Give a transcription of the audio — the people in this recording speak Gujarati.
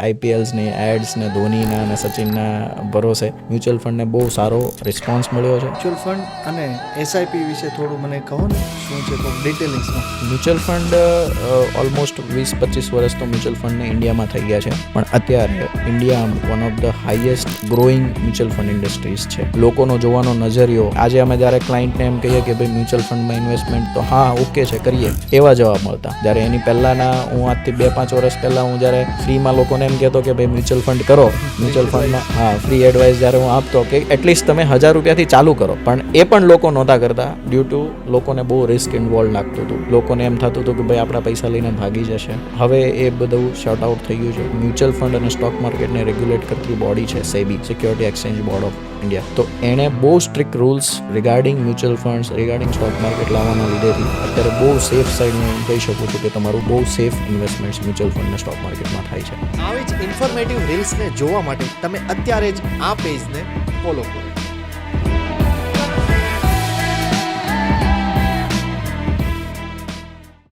આઈપીએલ્સની એડ્સને ધોનીના અને સચિનના ભરોસે મ્યુચ્યુઅલ ફંડને બહુ સારો રિસ્પોન્સ મળ્યો છે. મ્યુચ્યુઅલ ફંડ અને એસઆઈપી વિશે થોડું મને કહો ને, શું છે તો ડિટેલિંગ્સમાં. મ્યુચ્યુઅલ ફંડ ઓલમોસ્ટ 20-25 વર્ષ તો મ્યુચ્યુઅલ ફંડને ઇન્ડિયામાં થઈ ગયા છે, પણ અત્યારે India one of the highest growing mutual fund industries છે. લોકોનો જોવાનો નજરિયો, આજે અમે જ્યારે ક્લાયન્ટને એમ કહીએ કે ભાઈ મ્યુચ્યુઅલ ફંડમાં ઇન્વેસ્ટમેન્ટ તો હા ઓકે છે કરીએ, એવા જવાબ મળતા. જ્યારે એની પહેલાંના હું આજથી 2-5 વર્ષ પહેલાં હું જ્યારે ફ્રીમાં લોકોને એમ કહેતો કે ભાઈ મ્યુચ્યુઅલ ફંડ કરો, મ્યુચ્યુઅલ ફંડમાં ફ્રી એડવાઇસ જ્યારે હું આપતો કે એટલીસ્ટ તમે 1000 રૂપિયાથી ચાલુ કરો, પણ એ પણ લોકો નહોતા કરતા ડ્યુ ટુ લોકોને બહુ રિસ્ક ઇન્વોલ્વ લાગતું હતું. લોકોને એમ થતું હતું કે ભાઈ આપણા પૈસા લઈને ભાગી જશે. હવે એ બધું શોર્ટ આઉટ થઈ ગયું છે. મ્યુચ્યુઅલ ફંડ અને સ્ટોક માર્કેટને રેગ્યુલેટ કરતી બોડી છે SEBI, security exchange board of India. તો એણે બહુ strict rules regarding mutual funds, regarding stock market લાવવાના લીધેથી અત્યારે બહુ સેફ સાઈડ હું કહી શકું છું કે તમારું બહુ સેફ ઇન્વેસ્ટમેન્ટ્સ મ્યુચ્યુઅલ ફંડ અને સ્ટોક માર્કેટમાં થાય છે. આવી જ ઇન્ફોર્મેટિવ રીલ્સને જોવા માટે તમે અત્યારે જ આ પેજને ફોલો કરો.